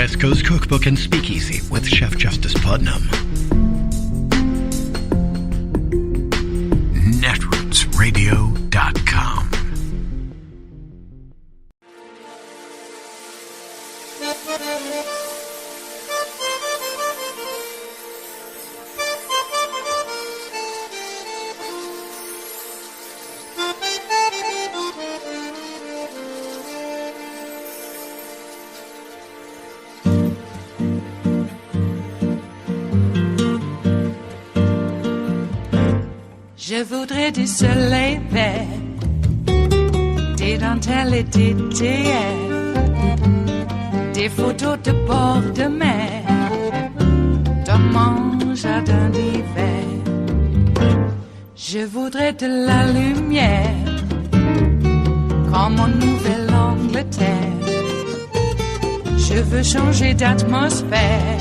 West Coast Cookbook and Speakeasy with Chef Justice Putnam. Netrootsradio.com. Je voudrais du soleil vert, des dentelles et des théières, des photos de bord de mer, dans mon jardin d'hiver. Je voudrais de la lumière, comme en Nouvelle-Angleterre. Je veux changer d'atmosphère,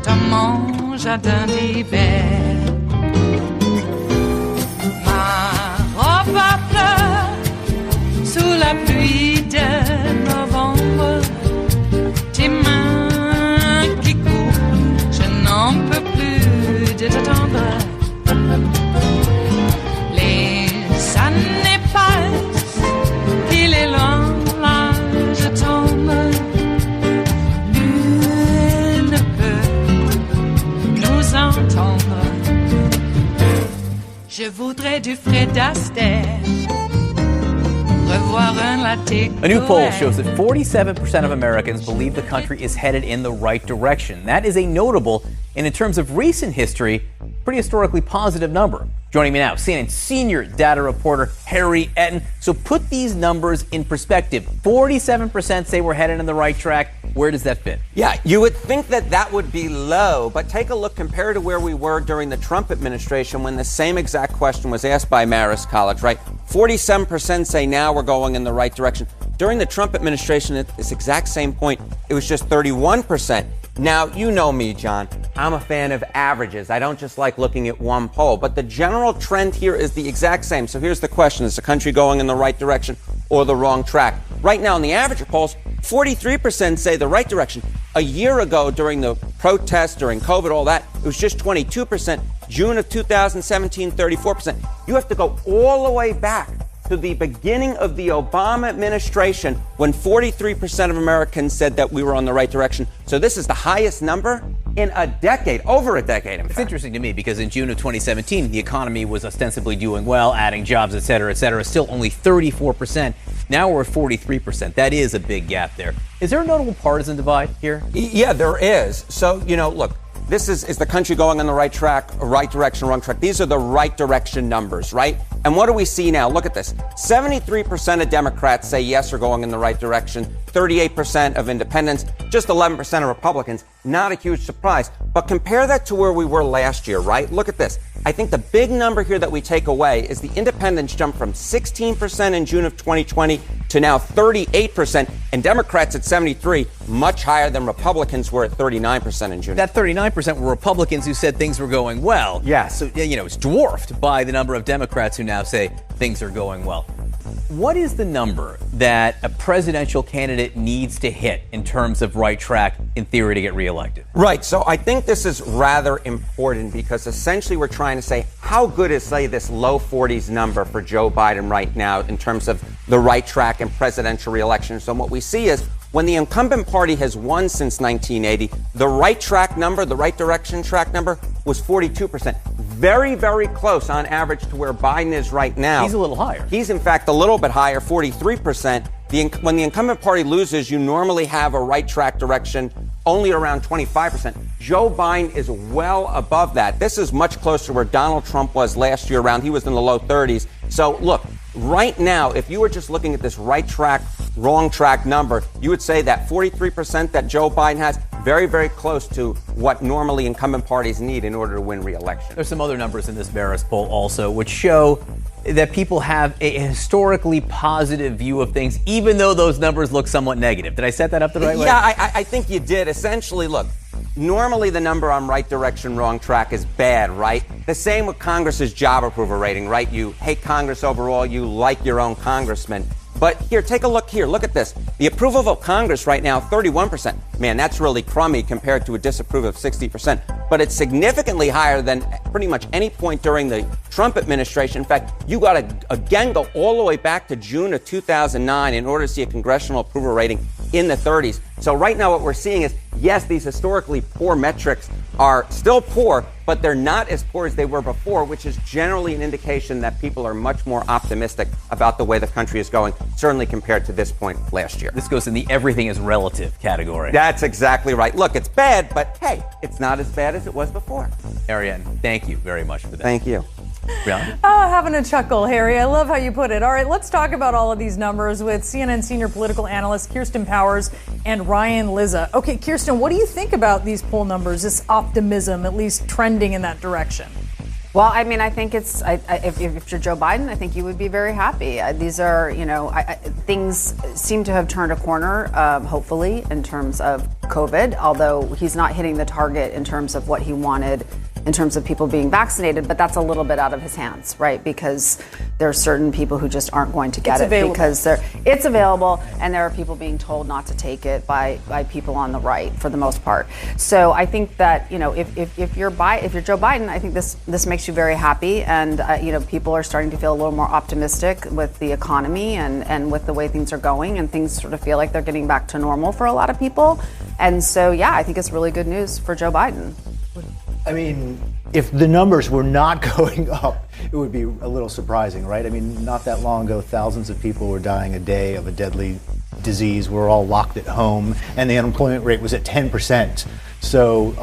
dans mon jardin d'hiver. Ma fleur sous la pluie de novembre, tes mains qui courent, je n'en peux plus de t'attendre. Les années passent, il est loin, là je tombe. Nul ne peut nous entendre. Je voudrais du Fred Astaire, revoir un latte. A new poll shows that 47% of Americans believe the country is headed in the right direction. That is a notable, and in terms of recent history, pretty historically positive number. Joining me now, CNN senior data reporter Harry Etten. So put these numbers in perspective. 47% say we're headed in the right track. Where does that fit? Yeah, you would think that that would be low, but take a look compared to where we were during the Trump administration when the same exact question was asked by Marist College, right? 47% say now we're going in the right direction. During the Trump administration, at this exact same point, it was just 31%. Now, you know me, John. I'm a fan of averages. I don't just like looking at one poll. But the general trend here is the exact same. So here's the question. Is the country going in the right direction or the wrong track? Right now in the average polls, 43% say the right direction. A year ago during the protests, during COVID, all that, it was just 22%. June of 2017, 34%. You have to go all the way back to the beginning of the Obama administration when 43% of Americans said that we were on the right direction. So this is the highest number in a decade, over a decade, in fact. It's interesting to me because in June of 2017, the economy was ostensibly doing well, adding jobs, et cetera, still only 34%. Now we're at 43%. That is a big gap there. Is there a notable partisan divide here? Yeah, there is. So, look, this is the country going on the right track, right direction, wrong track? These are the right direction numbers, right? And what do we see now? Look at this. 73% of Democrats say yes, we're going in the right direction. 38% of independents, just 11% of Republicans. Not a huge surprise. But compare that to where we were last year, right? Look at this. I think the big number here that we take away is the independents jumped from 16% in June of 2020 to now 38%, and Democrats at 73, much higher than Republicans were at 39% in June. That 39% were Republicans who said things were going well. Yeah. So, it's dwarfed by the number of Democrats who now say things are going well. What is the number that a presidential candidate needs to hit in terms of right track, in theory, to get reelected? Right. So I think this is rather important because essentially we're trying to say how good is, say, this low 40s number for Joe Biden right now in terms of the right track in presidential reelection. So what we see is when the incumbent party has won since 1980, the right track number, the right direction track number was 42%. Very, very close on average to where Biden is right now. He's a little higher. He's, in fact, a little bit higher, 43%. When the incumbent party loses, you normally have a right track direction only around 25%. Joe Biden is well above that. This is much closer to where Donald Trump was last year around. He was in the low 30s. So, look, right now, if you were just looking at this right track, wrong track number, you would say that 43% that Joe Biden has, very, very close to what normally incumbent parties need in order to win re-election. There's some other numbers in this Marist poll also, which show that people have a historically positive view of things, even though those numbers look somewhat negative. Did I set that up the right way? Yeah, I think you did. Essentially, look, normally the number on right direction, wrong track is bad, right? The same with Congress's job approval rating, right? You hate Congress overall, you like your own congressman. But here, take a look here. Look at this. The approval of Congress right now, 31%. Man, that's really crummy compared to a disapproval of 60%. But it's significantly higher than pretty much any point during the Trump administration. In fact, you got to again go all the way back to June of 2009 in order to see a congressional approval rating in the 30s. So right now what we're seeing is, yes, these historically poor metrics are still poor, but they're not as poor as they were before, which is generally an indication that people are much more optimistic about the way the country is going, certainly compared to this point last year. This goes in the everything is relative category. That's exactly right. Look, it's bad, but hey, it's not as bad as it was before. Ariane, thank you very much for that. Thank you. Brianna? Oh, having a chuckle, Harry. I love how you put it. All right, let's talk about all of these numbers with CNN senior political analyst Kirsten Powers and Ryan Lizza. Okay, Kirsten, what do you think about these poll numbers, this optimism, at least trending in that direction? Well, I mean, I think it's, if you're Joe Biden, I think you would be very happy. These are, things seem to have turned a corner, hopefully, in terms of COVID, although he's not hitting the target in terms of what he wanted in terms of people being vaccinated, but that's a little bit out of his hands, right? Because there are certain people who just aren't going to get it because it's available, and there are people being told not to take it by people on the right for the most part. So I think that, if you're Joe Biden, I think this makes you very happy, and people are starting to feel a little more optimistic with the economy and with the way things are going, and things sort of feel like they're getting back to normal for a lot of people. And so, yeah, I think it's really good news for Joe Biden. I mean, if the numbers were not going up, it would be a little surprising, right? I mean, not that long ago, thousands of people were dying a day of a deadly disease. We're all locked at home, and the unemployment rate was at 10%. So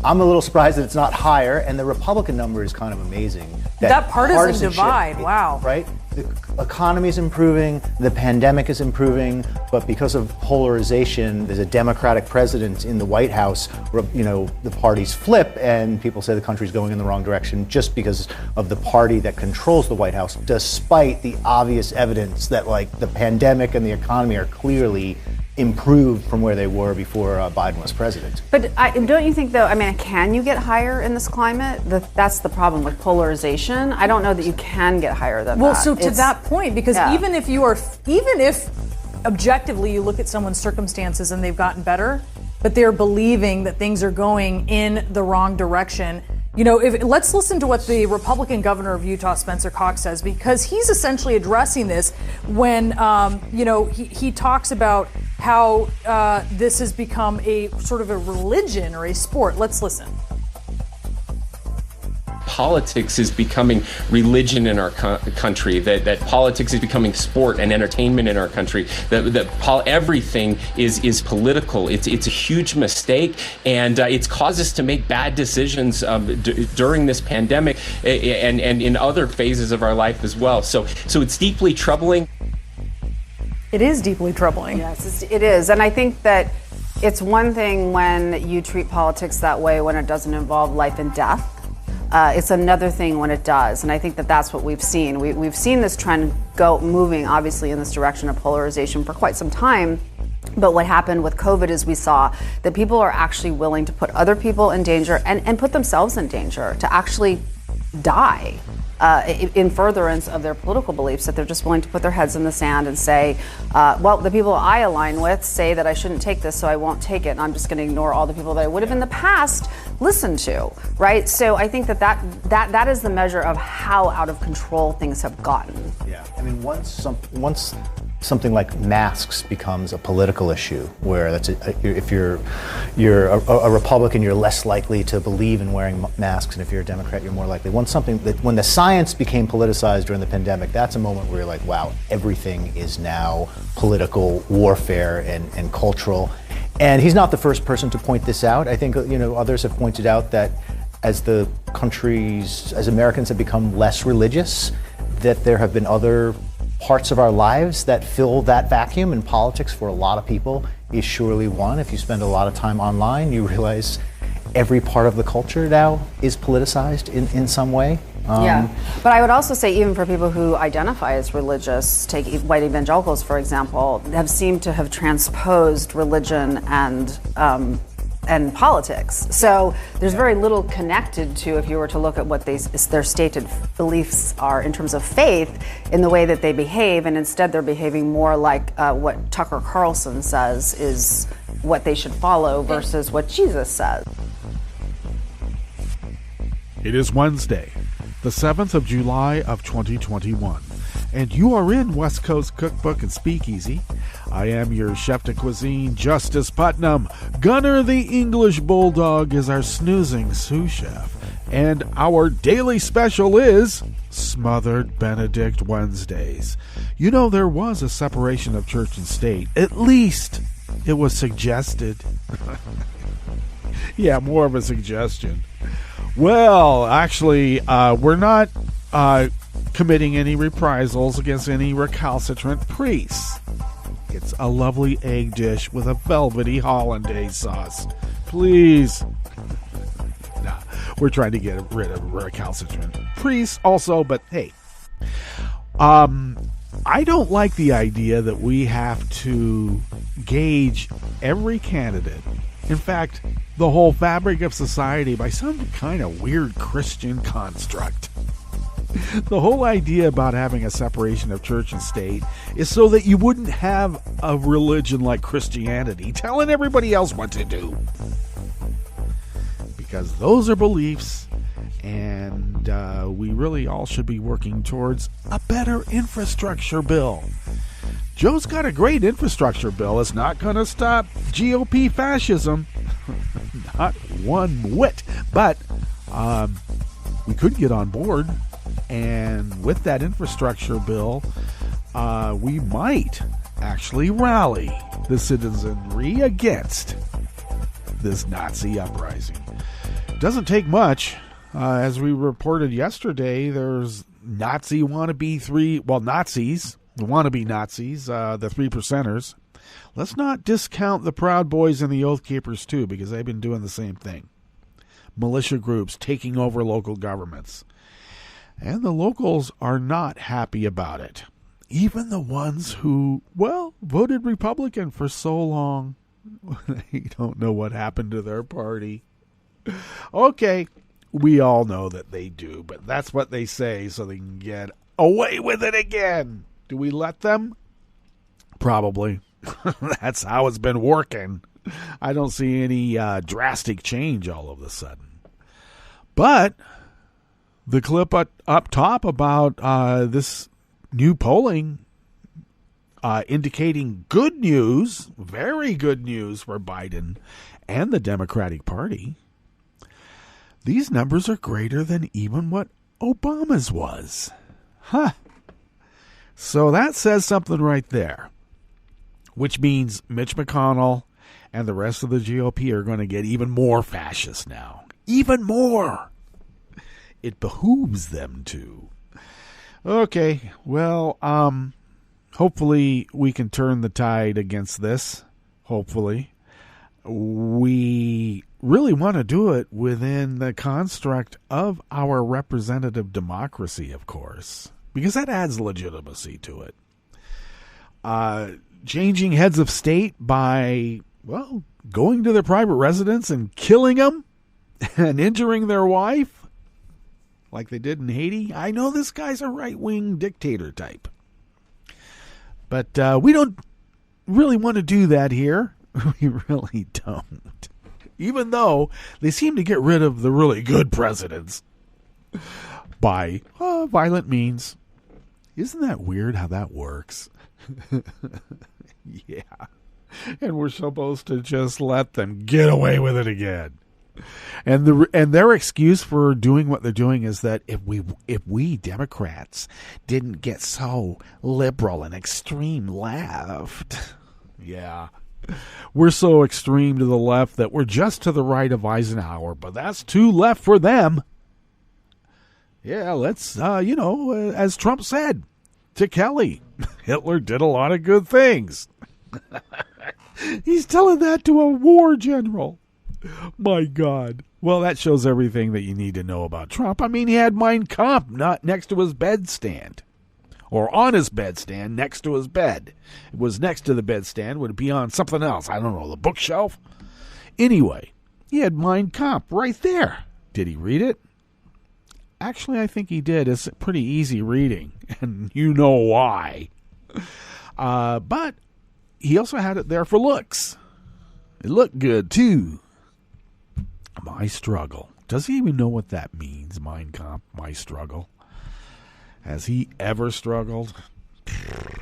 I'm a little surprised that it's not higher, and the Republican number is kind of amazing. That partisan divide, wow. Right? The economy is improving, the pandemic is improving, but because of polarization, there's a Democratic president in the White House where, the parties flip and people say the country's going in the wrong direction just because of the party that controls the White House, despite the obvious evidence that, the pandemic and the economy are clearly improved from where they were before Biden was president. But don't you think, though, can you get higher in this climate? That's the problem with polarization. I don't know that you can get higher than that. Well, so to that point, because even if objectively you look at someone's circumstances and they've gotten better, but they're believing that things are going in the wrong direction, let's listen to what the Republican governor of Utah, Spencer Cox, says, because he's essentially addressing this when, he talks about how this has become a sort of a religion or a sport. Let's listen. Politics is becoming religion in our country, that politics is becoming sport and entertainment in our country, that everything is political. It's a huge mistake, and it's caused us to make bad decisions during this pandemic and in other phases of our life as well. So it's deeply troubling. It is deeply troubling. Yes, it is. And I think that it's one thing when you treat politics that way when it doesn't involve life and death. It's another thing when it does, and I think that that's what we've seen. We've seen this trend moving, obviously, in this direction of polarization for quite some time. But what happened with COVID is we saw that people are actually willing to put other people in danger and put themselves in danger to actually die in furtherance of their political beliefs, that they're just willing to put their heads in the sand and say, the people I align with say that I shouldn't take this, so I won't take it, and I'm just going to ignore all the people that I would have in the past listened to, right? So I think that is the measure of how out of control things have gotten. Yeah, I mean, once something like masks becomes a political issue, where if you're a Republican, you're less likely to believe in wearing masks, and if you're a Democrat, you're more likely. When the science became politicized during the pandemic, that's a moment where you're like, wow, everything is now political warfare and cultural. And he's not the first person to point this out. I think others have pointed out that as Americans have become less religious, that there have been other parts of our lives that fill that vacuum, and politics for a lot of people is surely one. If you spend a lot of time online, you realize every part of the culture now is politicized in some way. But I would also say, even for people who identify as religious, take white evangelicals, for example, have seemed to have transposed religion and and politics. So there's very little connected to, if you were to look at what their stated beliefs are in terms of faith, in the way that they behave, and instead they're behaving more like what Tucker Carlson says is what they should follow versus what Jesus says. It is Wednesday, the 7th of July of 2021, and you are in West Coast Cookbook and Speakeasy. I am your chef de cuisine, Justice Putnam. Gunner the English Bulldog is our snoozing sous chef, and our daily special is Smothered Benedict Wednesdays. You know, there was a separation of church and state. At least it was suggested. Yeah, more of a suggestion. Well, actually, we're not committing any reprisals against any recalcitrant priests. It's a lovely egg dish with a velvety hollandaise sauce. Please. Nah, we're trying to get rid of recalcitrant priests also, but hey. I don't like the idea that we have to gauge every candidate, in fact, the whole fabric of society, by some kind of weird Christian construct. The whole idea about having a separation of church and state is so that you wouldn't have a religion like Christianity telling everybody else what to do. Because those are beliefs, and we really all should be working towards a better infrastructure bill. Joe's got a great infrastructure bill. It's not going to stop GOP fascism. Not one whit. But we could get on board. And with that infrastructure bill, we might actually rally the citizenry against this Nazi uprising. It doesn't take much. As we reported yesterday, there's Nazi wannabe Nazis, the wannabe Nazis, the 3%ers. Let's not discount the Proud Boys and the Oath Keepers, too, because they've been doing the same thing. Militia groups taking over local governments. And the locals are not happy about it. Even the ones who, voted Republican for so long. They don't know what happened to their party. Okay, we all know that they do, but that's what they say so they can get away with it again. Do we let them? Probably. That's how it's been working. I don't see any drastic change all of a sudden. But the clip up top about this new polling indicating good news, very good news for Biden and the Democratic Party. These numbers are greater than even what Obama's was. Huh. So that says something right there, which means Mitch McConnell and the rest of the GOP are going to get even more fascist now. Even more. It behooves them to. Okay, well, hopefully we can turn the tide against this. Hopefully. We really want to do it within the construct of our representative democracy, of course, because that adds legitimacy to it. Changing heads of state by, going to their private residence and killing them and injuring their wife, like they did in Haiti. I know this guy's a right-wing dictator type. But we don't really want to do that here. We really don't. Even though they seem to get rid of the really good presidents by violent means. Isn't that weird how that works? Yeah. And we're supposed to just let them get away with it again. And their excuse for doing what they're doing is that if we Democrats didn't get so liberal and extreme left, yeah, we're so extreme to the left that we're just to the right of Eisenhower, but that's too left for them. Yeah, let's as Trump said to Kelly, Hitler did a lot of good things. He's telling that to a war general. My God. Well, that shows everything that you need to know about Trump. I mean, he had Mein Kampf not next to his bedstand. Or on his bedstand next to his bed. It was next to the bedstand. Would it be on something else? I don't know, the bookshelf? Anyway, He had Mein Kampf right there. Did he read it? Actually, I think he did. It's pretty easy reading, and you know why. But he also had it there for looks. It looked good, too. My struggle. Does he even know what that means, Mein Kampf, my struggle? Has he ever struggled?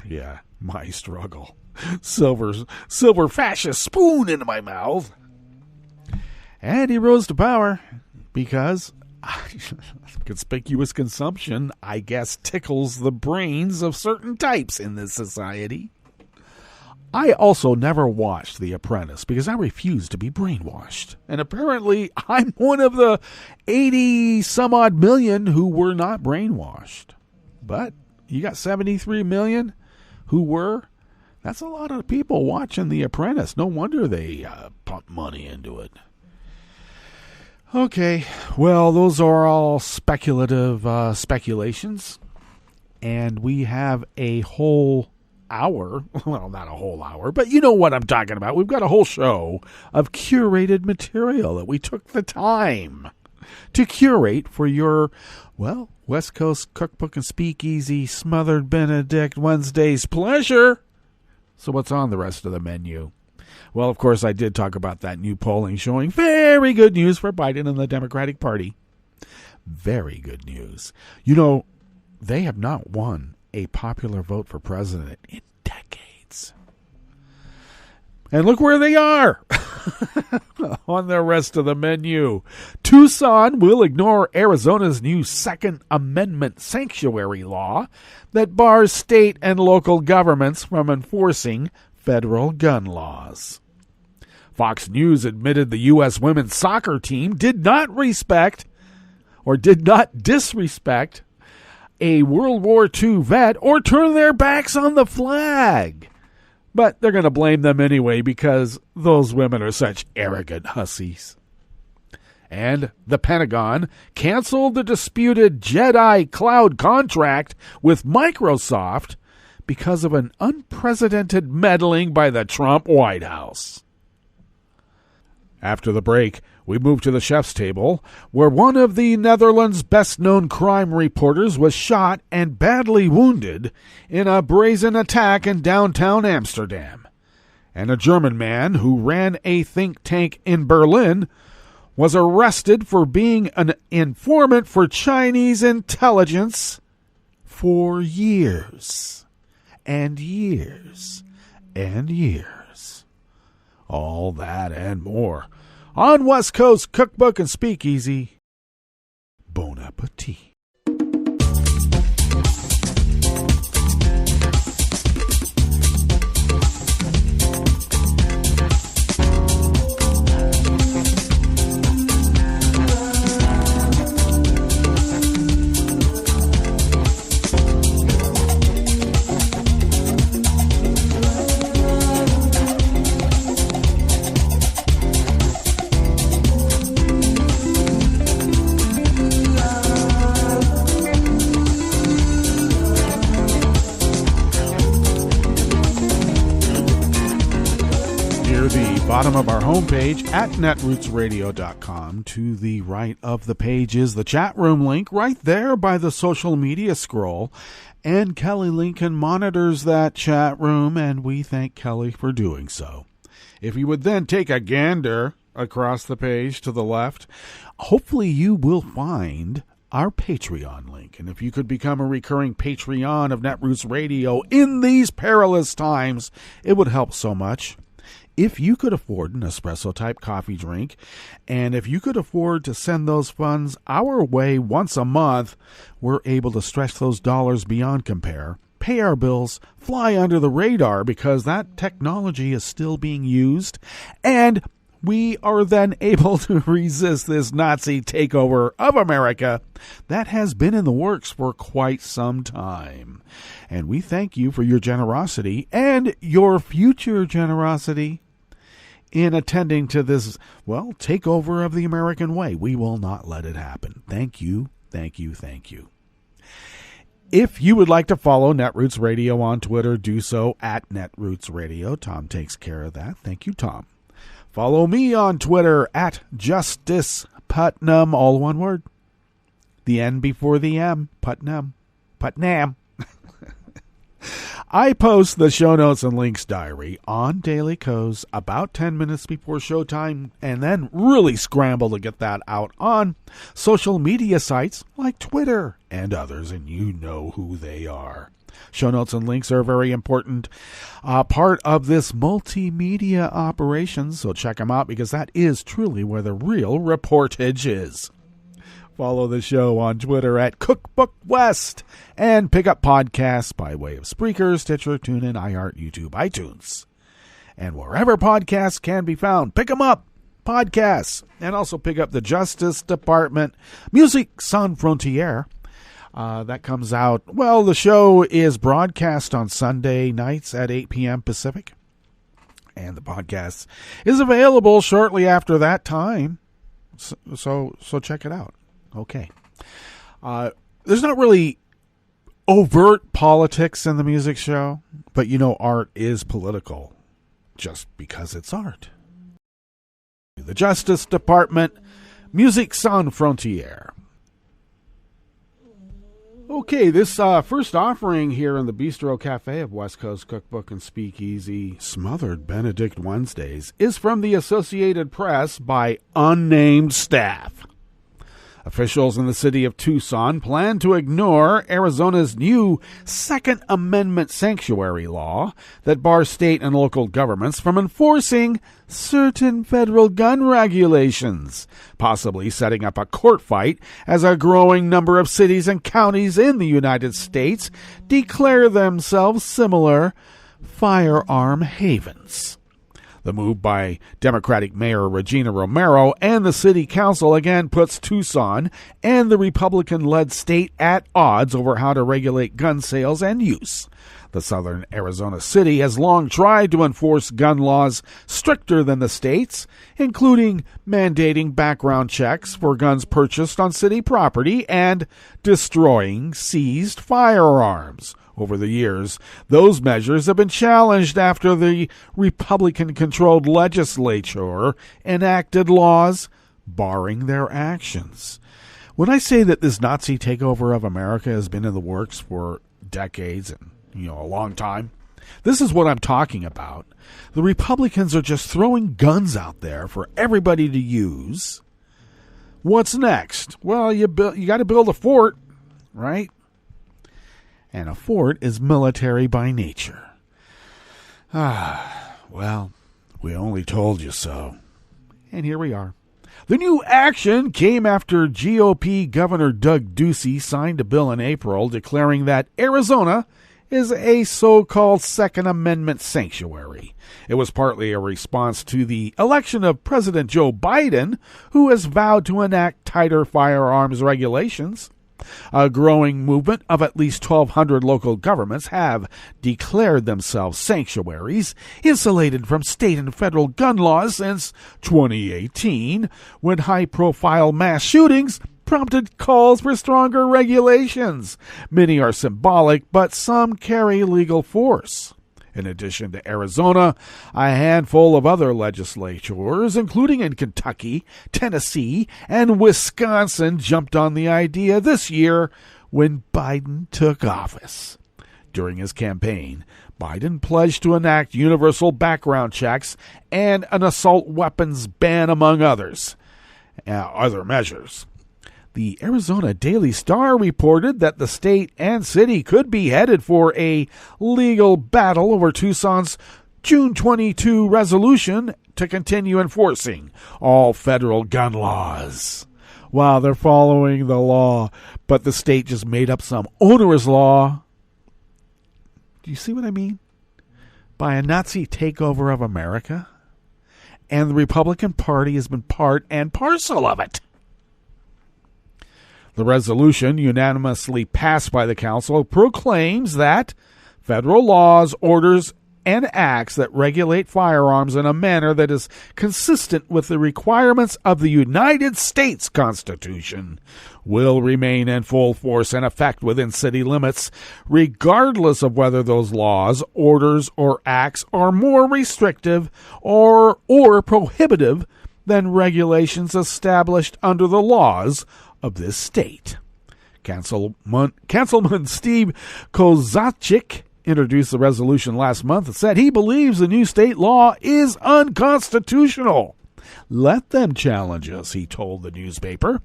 Yeah, my struggle. Silver fascist spoon into my mouth. And he rose to power because conspicuous consumption, I guess, tickles the brains of certain types in this society. I also never watched The Apprentice because I refuse to be brainwashed. And apparently I'm one of the 80-some-odd million who were not brainwashed. But you got 73 million who were. That's a lot of people watching The Apprentice. No wonder they pump money into it. Okay, well, those are all speculative speculations. And we have a whole hour, well, not a whole hour, but you know what I'm talking about. We've got a whole show of curated material that we took the time to curate for your, well, West Coast Cookbook and Speakeasy Smothered Benedict Wednesday's pleasure. So what's on the rest of the menu? Well, of course, I did talk about that new polling showing very good news for Biden and the Democratic Party. Very good news. You know, they have not won a popular vote for president in decades. And look where they are on the rest of the menu. Tucson will ignore Arizona's new Second Amendment sanctuary law that bars state and local governments from enforcing federal gun laws. Fox News admitted the U.S. women's soccer team did not disrespect a World War II vet or turn their backs on the flag. But they're going to blame them anyway because those women are such arrogant hussies. And the Pentagon canceled the disputed JEDI cloud contract with Microsoft because of an unprecedented meddling by the Trump White House. After the break, we move to the chef's table, where one of the Netherlands' best-known crime reporters was shot and badly wounded in a brazen attack in downtown Amsterdam. And a German man who ran a think tank in Berlin was arrested for being an informant for Chinese intelligence for years and years and years. All that and more on West Coast Cookbook and Speakeasy. Bon appetit. Bottom of our homepage at netrootsradio.com. To the right of the page is the chat room link right there by the social media scroll. And Kelly Lincoln monitors that chat room, and we thank Kelly for doing so. If you would then take a gander across the page to the left, hopefully you will find our Patreon link. And if you could become a recurring Patreon of Netroots Radio in these perilous times, it would help so much. If you could afford an espresso-type coffee drink, and if you could afford to send those funds our way once a month, we're able to stretch those dollars beyond compare, pay our bills, fly under the radar because that technology is still being used, and we are then able to resist this Nazi takeover of America that has been in the works for quite some time. And we thank you for your generosity and your future generosity in attending to this, well, takeover of the American way. We will not let it happen. Thank you, thank you, thank you. If you would like to follow Netroots Radio on Twitter, do so at Netroots Radio. Tom takes care of that. Thank you, Tom. Follow me on Twitter at Justice Putnam, all one word. The N before the M, Putnam. I post the show notes and links diary on Daily Kos about 10 minutes before showtime, and then really scramble to get that out on social media sites like Twitter and others, and you know who they are. Show notes and links are a very important part of this multimedia operation, so check them out because that is truly where the real reportage is. Follow the show on Twitter at Cookbook West and pick up podcasts by way of Spreaker, Stitcher, TuneIn, iHeart, YouTube, iTunes. And wherever podcasts can be found, pick them up, podcasts. And also pick up the Justice Department Musique Sans Frontières. That comes out, well, the show is broadcast on Sunday nights at 8 p.m. Pacific. And the podcast is available shortly after that time. So check it out. Okay. There's not really overt politics in the music show, but you know art is political just because it's art. The Justice Department, Musique Sans Frontières. Okay, this first offering here in the Bistro Cafe of West Coast Cookbook and Speakeasy, Smothered Benedict Wednesdays, is from the Associated Press by unnamed staff. Officials in the city of Tucson plan to ignore Arizona's new Second Amendment sanctuary law that bars state and local governments from enforcing certain federal gun regulations, possibly setting up a court fight as a growing number of cities and counties in the United States declare themselves similar firearm havens. The move by Democratic Mayor Regina Romero and the City Council again puts Tucson and the Republican-led state at odds over how to regulate gun sales and use. The southern Arizona city has long tried to enforce gun laws stricter than the state's, including mandating background checks for guns purchased on city property and destroying seized firearms. Over the years, those measures have been challenged after the Republican-controlled legislature enacted laws barring their actions. When I say that this Nazi takeover of America has been in the works for decades and, a long time, this is what I'm talking about. The Republicans are just throwing guns out there for everybody to use. What's next? Well, you got to build a fort, right? And a fort is military by nature. Well, we only told you so. And here we are. The new action came after GOP Governor Doug Ducey signed a bill in April declaring that Arizona is a so-called Second Amendment sanctuary. It was partly a response to the election of President Joe Biden, who has vowed to enact tighter firearms regulations. A growing movement of at least 1,200 local governments have declared themselves sanctuaries, insulated from state and federal gun laws since 2018, when high-profile mass shootings prompted calls for stronger regulations. Many are symbolic, but some carry legal force. In addition to Arizona, a handful of other legislatures, including in Kentucky, Tennessee, and Wisconsin, jumped on the idea this year when Biden took office. During his campaign, Biden pledged to enact universal background checks and an assault weapons ban, among other measures. The Arizona Daily Star reported that the state and city could be headed for a legal battle over Tucson's June 22 resolution to continue enforcing all federal gun laws. Wow, they're following the law, but the state just made up some onerous law. Do you see what I mean? By a Nazi takeover of America. And the Republican Party has been part and parcel of it. The resolution, unanimously passed by the council, proclaims that federal laws, orders, and acts that regulate firearms in a manner that is consistent with the requirements of the United States Constitution will remain in full force and effect within city limits, regardless of whether those laws, orders, or acts are more restrictive or prohibitive than regulations established under the laws of this state. Councilman Steve Kozachik introduced the resolution last month and said he believes the new state law is unconstitutional. Let them challenge us, he told the newspaper.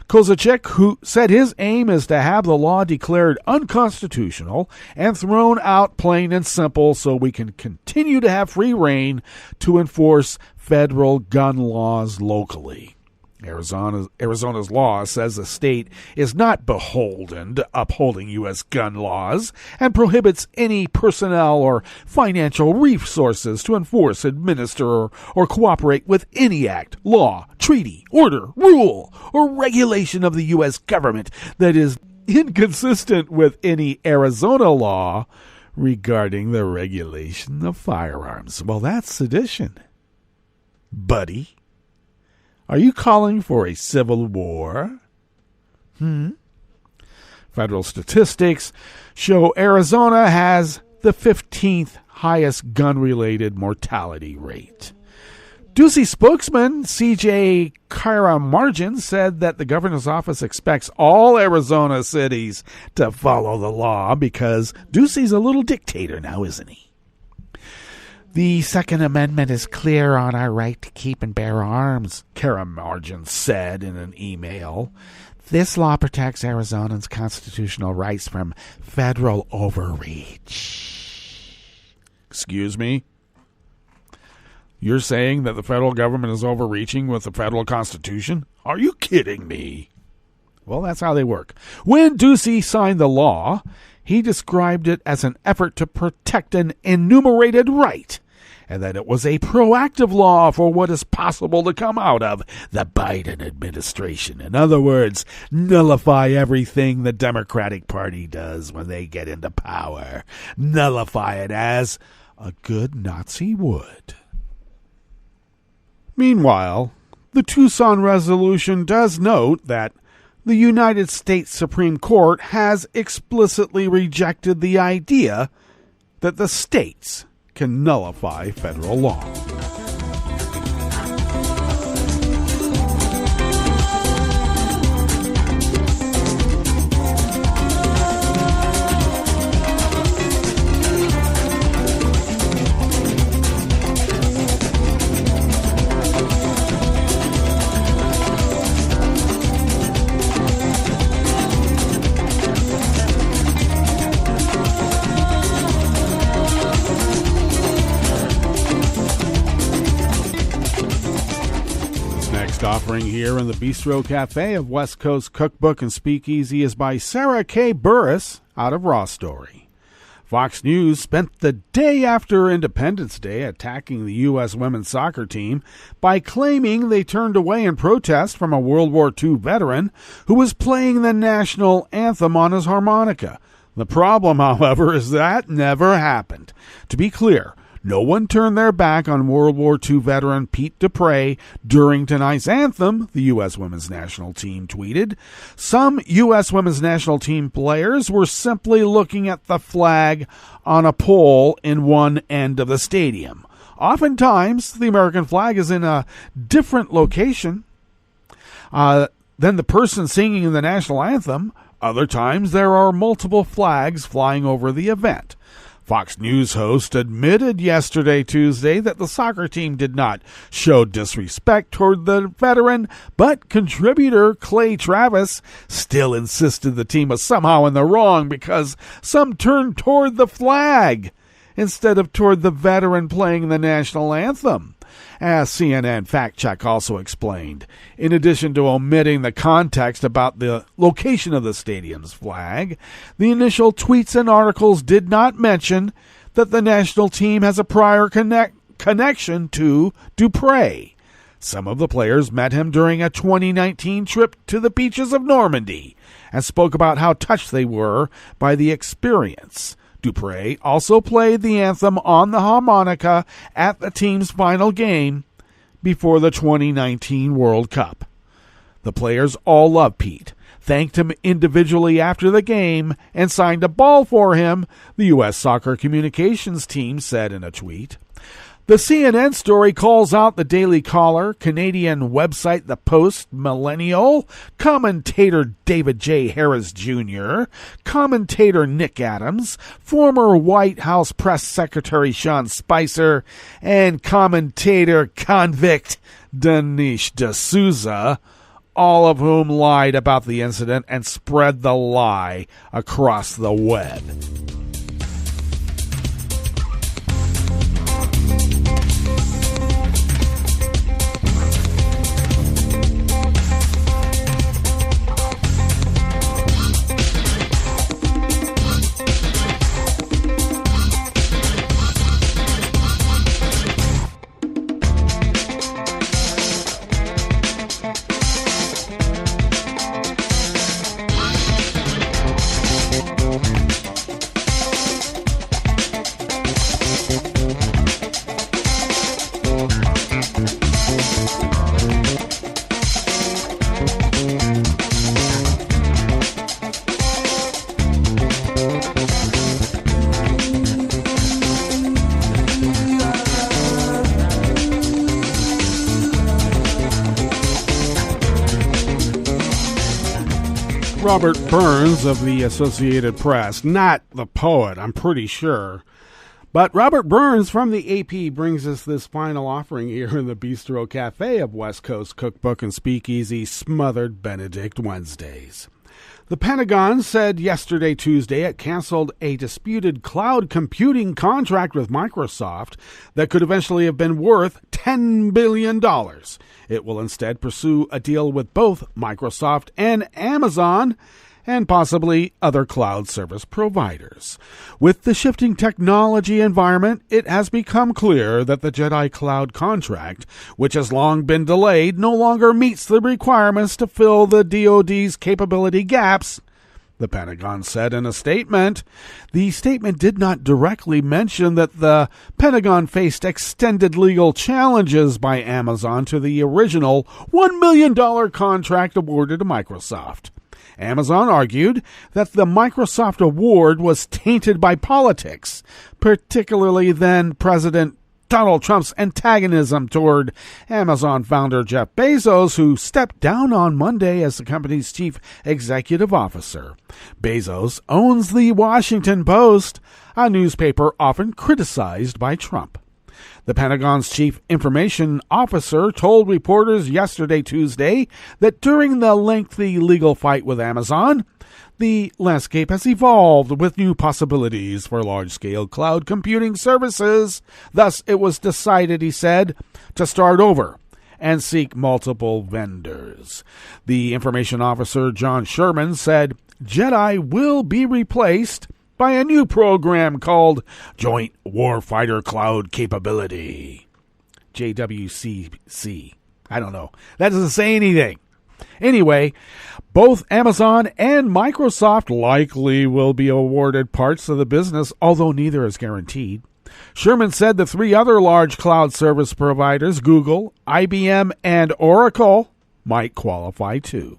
Kozachik, who said his aim is to have the law declared unconstitutional and thrown out plain and simple so we can continue to have free reign to enforce federal gun laws locally. Arizona's law says the state is not beholden to upholding U.S. gun laws and prohibits any personnel or financial resources to enforce, administer, or cooperate with any act, law, treaty, order, rule, or regulation of the U.S. government that is inconsistent with any Arizona law regarding the regulation of firearms. Well, that's sedition, buddy. Are you calling for a civil war? Federal statistics show Arizona has the 15th highest gun-related mortality rate. Ducey spokesman C.J. Kyra-Margin said that the governor's office expects all Arizona cities to follow the law because Ducey's a little dictator now, isn't he? The Second Amendment is clear on our right to keep and bear arms, Kyra-Margin said in an email. This law protects Arizonans' constitutional rights from federal overreach. Excuse me? You're saying that the federal government is overreaching with the federal constitution? Are you kidding me? Well, that's how they work. When Ducey signed the law, he described it as an effort to protect an enumerated right, and that it was a proactive law for what is possible to come out of the Biden administration. In other words, nullify everything the Democratic Party does when they get into power. Nullify it as a good Nazi would. Meanwhile, the Tucson resolution does note that the United States Supreme Court has explicitly rejected the idea that the states can nullify federal law. Offering here in the Bistro Cafe of West Coast Cookbook and Speakeasy is by Sarah K. Burris out of Raw Story. Fox News spent the day after Independence Day attacking the U.S. women's soccer team by claiming they turned away in protest from a World War II veteran who was playing the national anthem on his harmonica. The problem, however, is that never happened. To be clear, no one turned their back on World War II veteran Pete Dupre during tonight's anthem, the U.S. women's national team tweeted. Some U.S. women's national team players were simply looking at the flag on a pole in one end of the stadium. Oftentimes, the American flag is in a different location than the person singing the national anthem. Other times, there are multiple flags flying over the event. Fox News host admitted yesterday, Tuesday, that the soccer team did not show disrespect toward the veteran, but contributor Clay Travis still insisted the team was somehow in the wrong because some turned toward the flag instead of toward the veteran playing the national anthem. As CNN Fact Check also explained, in addition to omitting the context about the location of the stadium's flag, the initial tweets and articles did not mention that the national team has a prior connection to Dupre. Some of the players met him during a 2019 trip to the beaches of Normandy and spoke about how touched they were by the experience. Dupre also played the anthem on the harmonica at the team's final game before the 2019 World Cup. The players all love Pete, thanked him individually after the game, and signed a ball for him, the U.S. Soccer Communications team said in a tweet. The CNN story calls out the Daily Caller, Canadian website The Post Millennial, commentator David J. Harris Jr., commentator Nick Adams, former White House Press Secretary Sean Spicer, and commentator convict Dinesh D'Souza, all of whom lied about the incident and spread the lie across the web. Robert Burns of the Associated Press, not the poet, I'm pretty sure. But Robert Burns from the AP brings us this final offering here in the Bistro Cafe of West Coast Cookbook and Speakeasy Smothered Benedict Wednesdays. The Pentagon said yesterday, Tuesday, it canceled a disputed cloud computing contract with Microsoft that could eventually have been worth $10 billion. It will instead pursue a deal with both Microsoft and Amazon and possibly other cloud service providers. With the shifting technology environment, it has become clear that the JEDI cloud contract, which has long been delayed, no longer meets the requirements to fill the DoD's capability gaps, the Pentagon said in a statement. The statement did not directly mention that the Pentagon faced extended legal challenges by Amazon to the original $1 million contract awarded to Microsoft. Amazon argued that the Microsoft award was tainted by politics, particularly then President Donald Trump's antagonism toward Amazon founder Jeff Bezos, who stepped down on Monday as the company's chief executive officer. Bezos owns the Washington Post, a newspaper often criticized by Trump. The Pentagon's chief information officer told reporters yesterday, Tuesday, that during the lengthy legal fight with Amazon, the landscape has evolved with new possibilities for large-scale cloud computing services. Thus, it was decided, he said, to start over and seek multiple vendors. The information officer, John Sherman, said JEDI will be replaced by a new program called Joint Warfighter Cloud Capability. JWCC. I don't know. That doesn't say anything. Anyway, both Amazon and Microsoft likely will be awarded parts of the business, although neither is guaranteed. Sherman said the three other large cloud service providers, Google, IBM, and Oracle, might qualify too.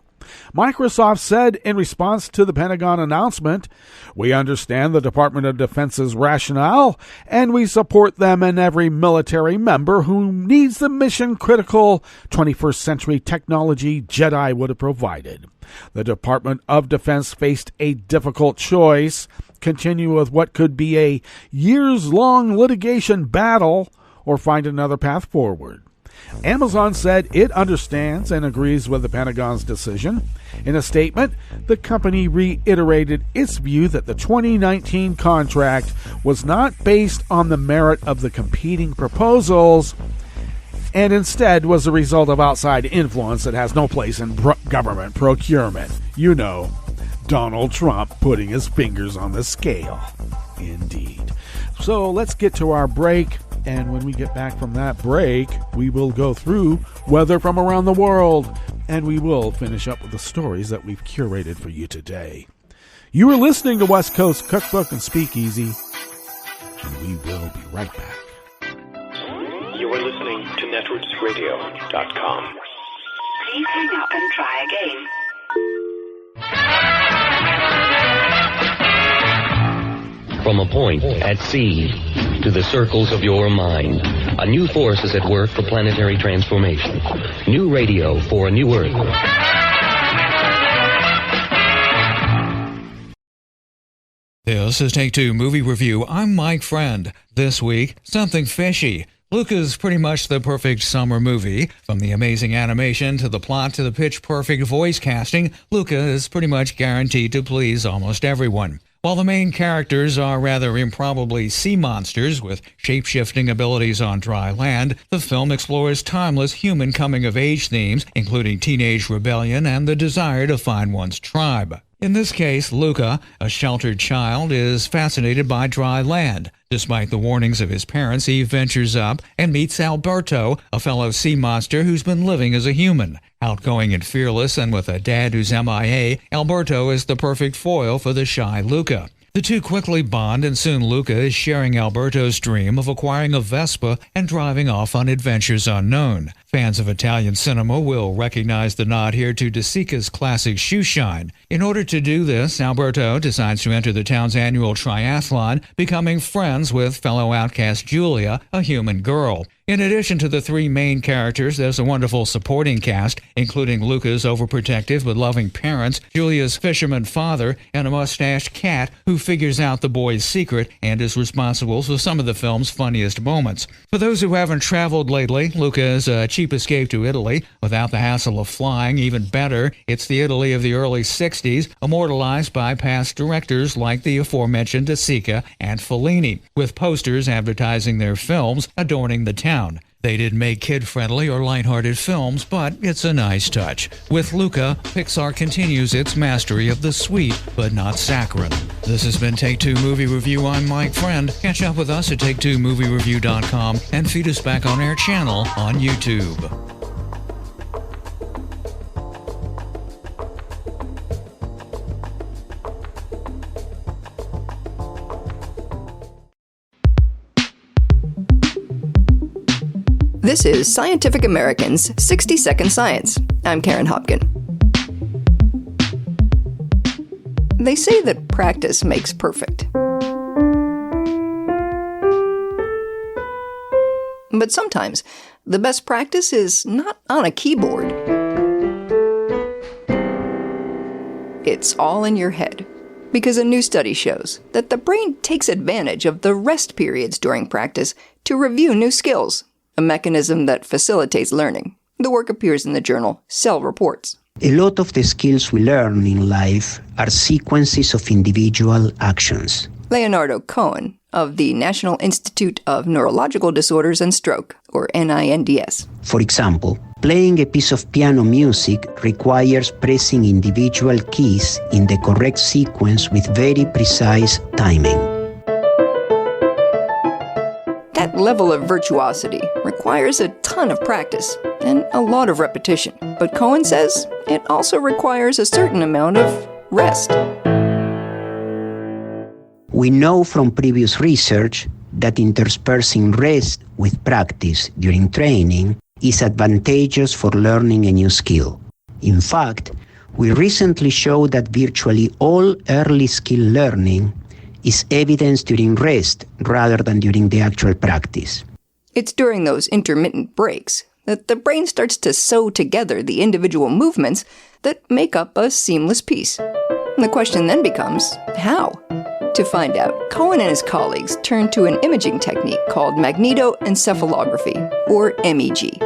Microsoft said in response to the Pentagon announcement, "We understand the Department of Defense's rationale, and we support them and every military member who needs the mission-critical 21st century technology JEDI would have provided. The Department of Defense faced a difficult choice, continue with what could be a years-long litigation battle, or find another path forward." Amazon said it understands and agrees with the Pentagon's decision. In a statement, the company reiterated its view that the 2019 contract was not based on the merit of the competing proposals and instead was a result of outside influence that has no place in government procurement. You know, Donald Trump putting his fingers on the scale. Indeed. So let's get to our break. And when we get back from that break, we will go through weather from around the world. And we will finish up with the stories that we've curated for you today. You are listening to West Coast Cookbook and Speakeasy, and we will be right back. You are listening to netrootsradio.com. Please hang up and try again. From a point at sea to the circles of your mind, a new force is at work for planetary transformation. New radio for a new Earth. This is Take Two Movie Review. I'm Mike Friend. This week, something fishy. Luca's pretty much the perfect summer movie. From the amazing animation to the plot to the pitch-perfect voice casting, Luca is pretty much guaranteed to please almost everyone. While the main characters are rather improbably sea monsters with shape-shifting abilities on dry land, the film explores timeless human coming-of-age themes, including teenage rebellion and the desire to find one's tribe. In this case, Luca, a sheltered child, is fascinated by dry land. Despite the warnings of his parents, he ventures up and meets Alberto, a fellow sea monster who's been living as a human. Outgoing and fearless, and with a dad who's MIA, Alberto is the perfect foil for the shy Luca. The two quickly bond, and soon Luca is sharing Alberto's dream of acquiring a Vespa and driving off on adventures unknown. Fans of Italian cinema will recognize the nod here to De Sica's classic Shoe Shine. In order to do this, Alberto decides to enter the town's annual triathlon, becoming friends with fellow outcast Julia, a human girl. In addition to the three main characters, there's a wonderful supporting cast, including Luca's overprotective but loving parents, Julia's fisherman father, and a mustached cat who figures out the boy's secret and is responsible for some of the film's funniest moments. For those who haven't traveled lately, Luca is a cheap escape to Italy without the hassle of flying. Even better, it's the Italy of the early 60s, immortalized by past directors like the aforementioned De Sica and Fellini, with posters advertising their films adorning the town. They didn't make kid-friendly or lighthearted films, but it's a nice touch. With Luca, Pixar continues its mastery of the sweet but not saccharine. This has been Take Two Movie Review. I'm Mike Friend. Catch up with us at take2moviereview.com and feed us back on our channel on YouTube. This is Scientific American's 60-Second Science. I'm Karen Hopkin. They say that practice makes perfect. But sometimes, the best practice is not on a keyboard. It's all in your head. Because a new study shows that the brain takes advantage of the rest periods during practice to review new skills, a mechanism that facilitates learning. The work appears in the journal Cell Reports. A lot of the skills we learn in life are sequences of individual actions. Leonardo Cohen, of the National Institute of Neurological Disorders and Stroke, or NINDS. For example, playing a piece of piano music requires pressing individual keys in the correct sequence with very precise timing. That level of virtuosity requires a ton of practice and a lot of repetition. But Cohen says it also requires a certain amount of rest. We know from previous research that interspersing rest with practice during training is advantageous for learning a new skill. In fact, we recently showed that virtually all early skill learning is evidenced during rest rather than during the actual practice. It's during those intermittent breaks that the brain starts to sew together the individual movements that make up a seamless piece. And the question then becomes, how? To find out, Cohen and his colleagues turned to an imaging technique called magnetoencephalography, or MEG.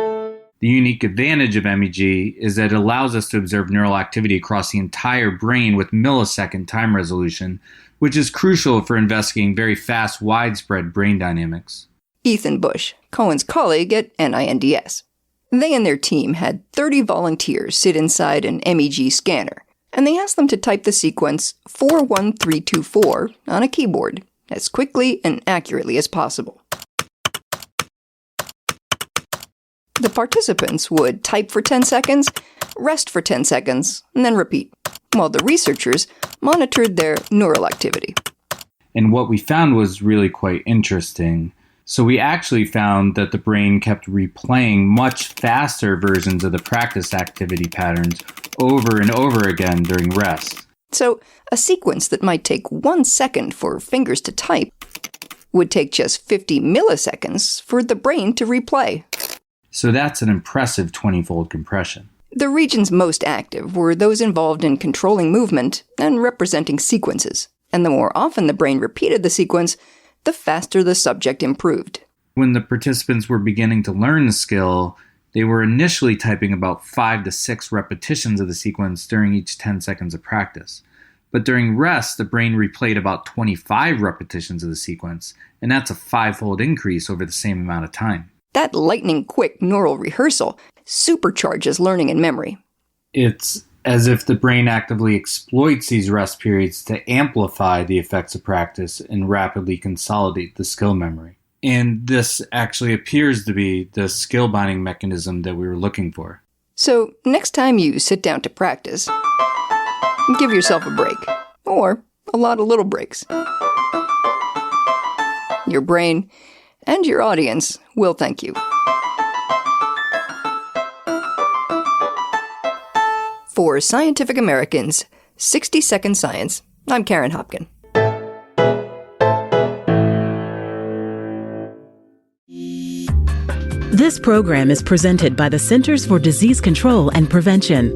The unique advantage of MEG is that it allows us to observe neural activity across the entire brain with millisecond time resolution, which is crucial for investigating very fast, widespread brain dynamics. Ethan Bush, Cohen's colleague at NINDS. They and their team had 30 volunteers sit inside an MEG scanner, and they asked them to type the sequence 41324 on a keyboard as quickly and accurately as possible. The participants would type for 10 seconds, rest for 10 seconds, and then repeat. while the researchers monitored their neural activity. And what we found was really quite interesting. So we actually found that the brain kept replaying much faster versions of the practice activity patterns over and over again during rest. So a sequence that might take 1 second for fingers to type would take just 50 milliseconds for the brain to replay. So that's an impressive 20-fold compression. The regions most active were those involved in controlling movement and representing sequences. And the more often the brain repeated the sequence, the faster the subject improved. When the participants were beginning to learn the skill, they were initially typing about 5 to 6 repetitions of the sequence during each 10 seconds of practice. But during rest, the brain replayed about 25 repetitions of the sequence, and that's a 5-fold increase over the same amount of time. That lightning-quick neural rehearsal supercharges learning and memory. It's as if the brain actively exploits these rest periods to amplify the effects of practice and rapidly consolidate the skill memory. And this actually appears to be the skill binding mechanism that we were looking for. So next time you sit down to practice, give yourself a break, or a lot of little breaks. Your brain and your audience will thank you. For Scientific Americans, 60-Second Science, I'm Karen Hopkin. This program is presented by the Centers for Disease Control and Prevention.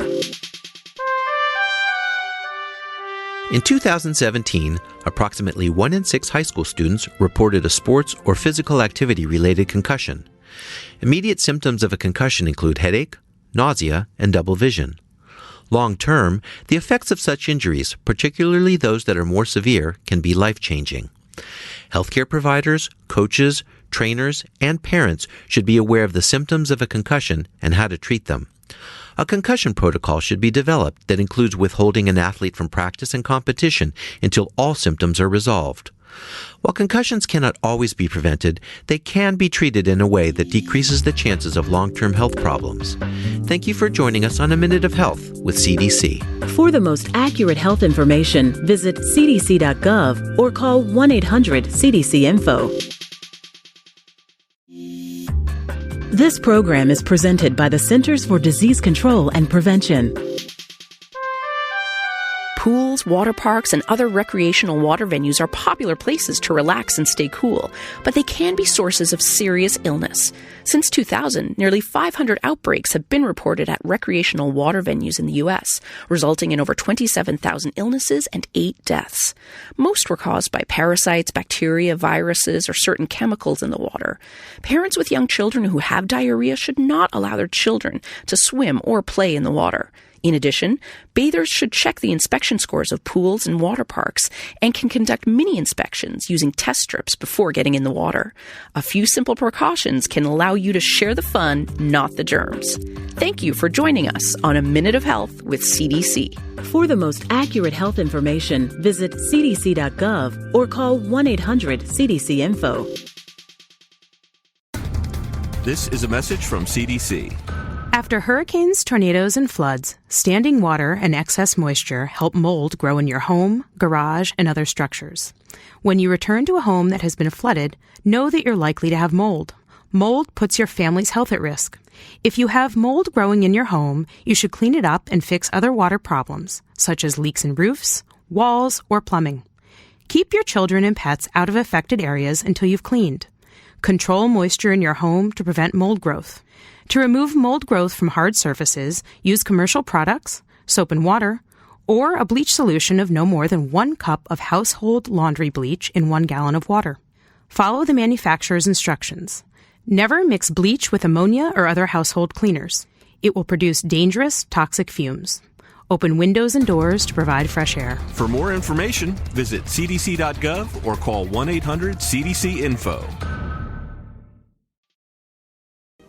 In 2017, approximately 1 in 6 high school students reported a sports or physical activity-related concussion. Immediate symptoms of a concussion include headache, nausea, and double vision. Long-term, the effects of such injuries, particularly those that are more severe, can be life-changing. Healthcare providers, coaches, trainers, and parents should be aware of the symptoms of a concussion and how to treat them. A concussion protocol should be developed that includes withholding an athlete from practice and competition until all symptoms are resolved. While concussions cannot always be prevented, they can be treated in a way that decreases the chances of long-term health problems. Thank you for joining us on A Minute of Health with CDC. For the most accurate health information, visit cdc.gov or call 1-800-CDC-INFO. This program is presented by the Centers for Disease Control and Prevention. Pools, water parks, and other recreational water venues are popular places to relax and stay cool, but they can be sources of serious illness. Since 2000, nearly 500 outbreaks have been reported at recreational water venues in the U.S., resulting in over 27,000 illnesses and 8 deaths. Most were caused by parasites, bacteria, viruses, or certain chemicals in the water. Parents with young children who have diarrhea should not allow their children to swim or play in the water. In addition, bathers should check the inspection scores of pools and water parks and can conduct mini inspections using test strips before getting in the water. A few simple precautions can allow you to share the fun, not the germs. Thank you for joining us on A Minute of Health with CDC. For the most accurate health information, visit cdc.gov or call 1-800-CDC-INFO. This is a message from CDC. After hurricanes, tornadoes, and floods, standing water and excess moisture help mold grow in your home, garage, and other structures. When you return to a home that has been flooded, know that you're likely to have mold. Mold puts your family's health at risk. If you have mold growing in your home, you should clean it up and fix other water problems, such as leaks in roofs, walls, or plumbing. Keep your children and pets out of affected areas until you've cleaned. Control moisture in your home to prevent mold growth. To remove mold growth from hard surfaces, use commercial products, soap and water, or a bleach solution of no more than 1 cup of household laundry bleach in 1 gallon of water. Follow the manufacturer's instructions. Never mix bleach with ammonia or other household cleaners. It will produce dangerous, toxic fumes. Open windows and doors to provide fresh air. For more information, visit cdc.gov or call 1-800-CDC-INFO.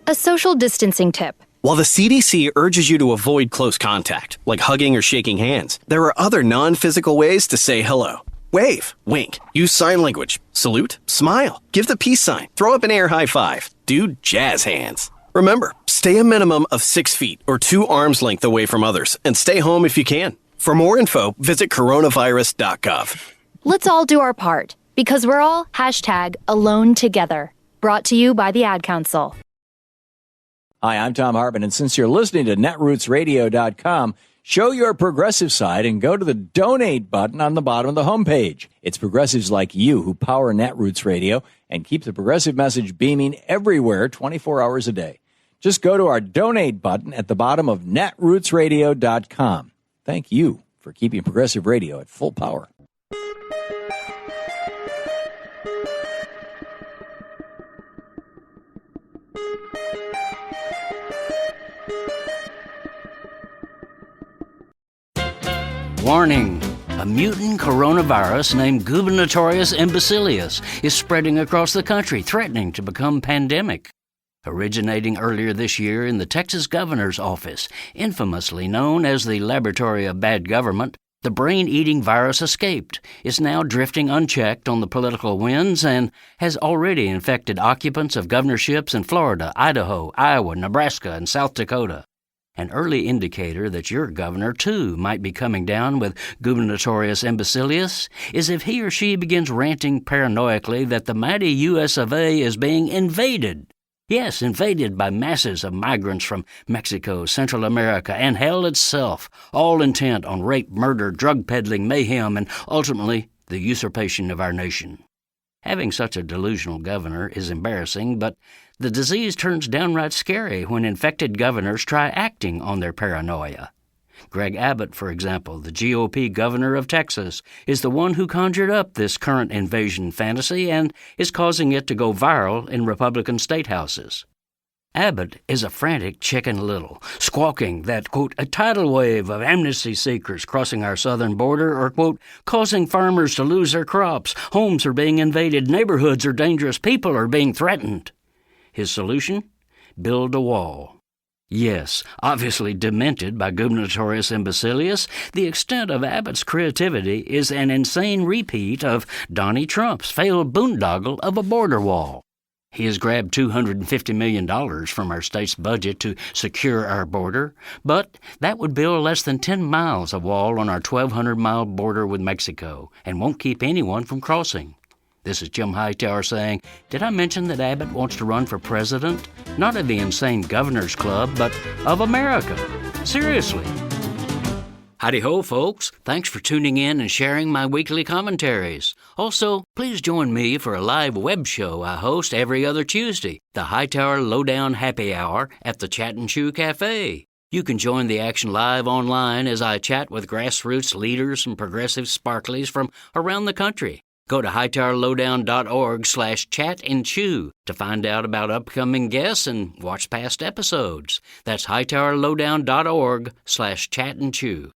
A social distancing tip. While the CDC urges you to avoid close contact, like hugging or shaking hands, there are other non-physical ways to say hello. Wave, wink, use sign language, salute, smile, give the peace sign, throw up an air high five, do jazz hands. Remember, stay a minimum of 6 feet or 2 arms length away from others and stay home if you can. For more info, visit coronavirus.gov. Let's all do our part, because we're all #AloneTogether. Brought to you by the Ad Council. Hi, I'm Tom Hartman, and since you're listening to netrootsradio.com, show your progressive side and go to the donate button on the bottom of the homepage. It's progressives like you who power Netroots Radio and keep the progressive message beaming everywhere 24 hours a day. Just go to our donate button at the bottom of netrootsradio.com. Thank you for keeping progressive radio at full power. Warning. A mutant coronavirus named Gubernatorius imbecilius is spreading across the country, threatening to become pandemic. Originating earlier this year in the Texas governor's office, infamously known as the Laboratory of Bad Government, the brain-eating virus escaped, is now drifting unchecked on the political winds, and has already infected occupants of governorships in Florida, Idaho, Iowa, Nebraska, and South Dakota. An early indicator that your governor, too, might be coming down with Gubernatorius imbecilius is if he or she begins ranting paranoically that the mighty U.S. of A. is being invaded. Yes, invaded by masses of migrants from Mexico, Central America, and hell itself, all intent on rape, murder, drug peddling, mayhem, and ultimately the usurpation of our nation. Having such a delusional governor is embarrassing, but the disease turns downright scary when infected governors try acting on their paranoia. Greg Abbott, for example, the GOP governor of Texas, is the one who conjured up this current invasion fantasy and is causing it to go viral in Republican state houses. Abbott is a frantic Chicken Little, squawking that, quote, a tidal wave of amnesty seekers crossing our southern border are, quote, causing farmers to lose their crops, homes are being invaded, neighborhoods are dangerous, people are being threatened. His solution? Build a wall. Yes, obviously demented by Gubernatorius imbecilius, the extent of Abbott's creativity is an insane repeat of Donnie Trump's failed boondoggle of a border wall. He has grabbed $250 million from our state's budget to secure our border, but that would build less than 10 miles of wall on our 1,200-mile border with Mexico and won't keep anyone from crossing. This is Jim Hightower saying, did I mention that Abbott wants to run for president? Not of the insane governor's club, but of America. Seriously. Howdy-ho, folks. Thanks for tuning in and sharing my weekly commentaries. Also, please join me for a live web show I host every other Tuesday, the Hightower Lowdown Happy Hour at the Chat and Chew Cafe. You can join the action live online as I chat with grassroots leaders and progressive sparklies from around the country. Go to hightowerlowdown.org/chat-and-chew to find out about upcoming guests and watch past episodes. That's hightowerlowdown.org/chat-and-chew.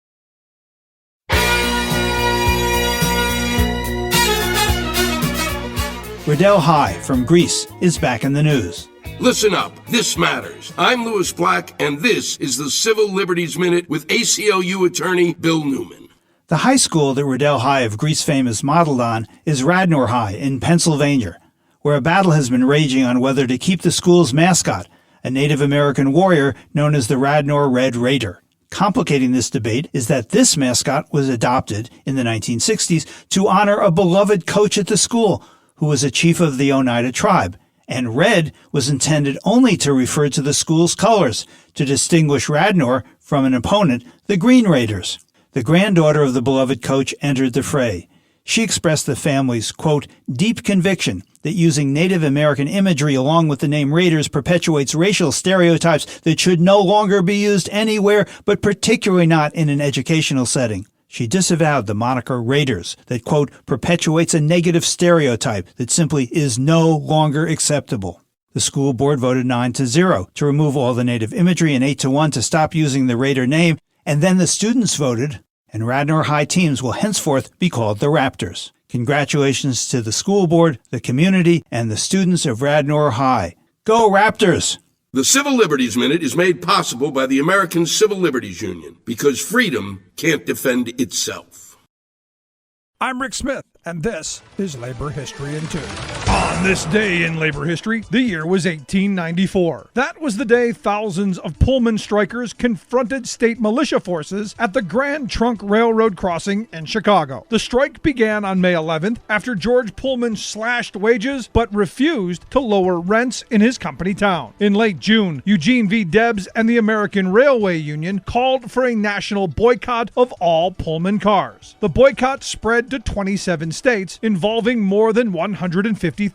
Riddell High from Greece is back in the news. Listen up. This matters. I'm Louis Black, and this is the Civil Liberties Minute with ACLU attorney Bill Newman. The high school that Riddell High of Greece fame is modeled on is Radnor High in Pennsylvania, where a battle has been raging on whether to keep the school's mascot, a Native American warrior known as the Radnor Red Raider. Complicating this debate is that this mascot was adopted in the 1960s to honor a beloved coach at the school who was a chief of the Oneida tribe, and red was intended only to refer to the school's colors, to distinguish Radnor from an opponent, the Green Raiders. The granddaughter of the beloved coach entered the fray. She expressed the family's, quote, deep conviction that using Native American imagery along with the name Raiders perpetuates racial stereotypes that should no longer be used anywhere, but particularly not in an educational setting. She disavowed the moniker Raiders that, quote, perpetuates a negative stereotype that simply is no longer acceptable. The school board voted 9-0 to remove all the Native imagery and 8-1 to stop using the Raider name, and then the students voted, and Radnor High teams will henceforth be called the Raptors. Congratulations to the school board, the community, and the students of Radnor High. Go Raptors! The Civil Liberties Minute is made possible by the American Civil Liberties Union, because freedom can't defend itself. I'm Rick Smith, and this is Labor History in 2. On this day in labor history, the year was 1894. That was the day thousands of Pullman strikers confronted state militia forces at the Grand Trunk Railroad crossing in Chicago. The strike began on May 11th after George Pullman slashed wages but refused to lower rents in his company town. In late June, Eugene V. Debs and the American Railway Union called for a national boycott of all Pullman cars. The boycott spread to 27 states, involving more than 150,000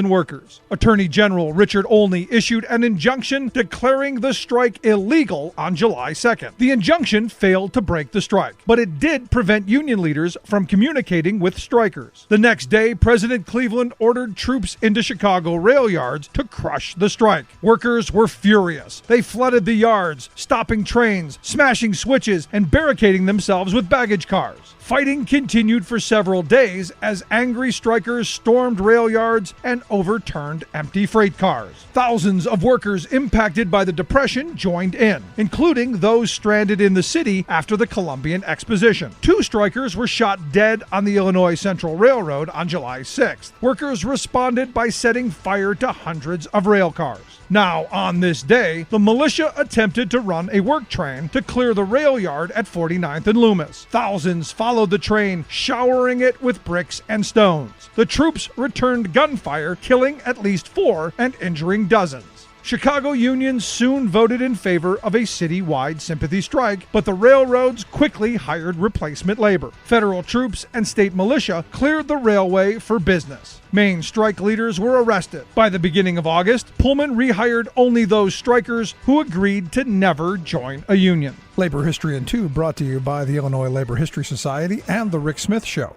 workers. Attorney General Richard Olney issued an injunction declaring the strike illegal on July 2nd. The injunction failed to break the strike, but it did prevent union leaders from communicating with strikers. The next day, President Cleveland ordered troops into Chicago rail yards to crush the strike. Workers were furious. They flooded the yards, stopping trains, smashing switches, and barricading themselves with baggage cars. Fighting continued for several days as angry strikers stormed rail yards and overturned empty freight cars. Thousands of workers impacted by the Depression joined in, including those stranded in the city after the Columbian Exposition. 2 strikers were shot dead on the Illinois Central Railroad on July 6th. Workers responded by setting fire to hundreds of rail cars. Now, on this day, the militia attempted to run a work train to clear the rail yard at 49th and Loomis. Thousands followed the train, showering it with bricks and stones. The troops returned gunfire, killing at least 4 and injuring dozens. Chicago unions soon voted in favor of a citywide sympathy strike, but the railroads quickly hired replacement labor. Federal troops and state militia cleared the railway for business. Main strike leaders were arrested. By the beginning of August, Pullman rehired only those strikers who agreed to never join a union. Labor History in 2 brought to you by the Illinois Labor History Society and The Rick Smith Show.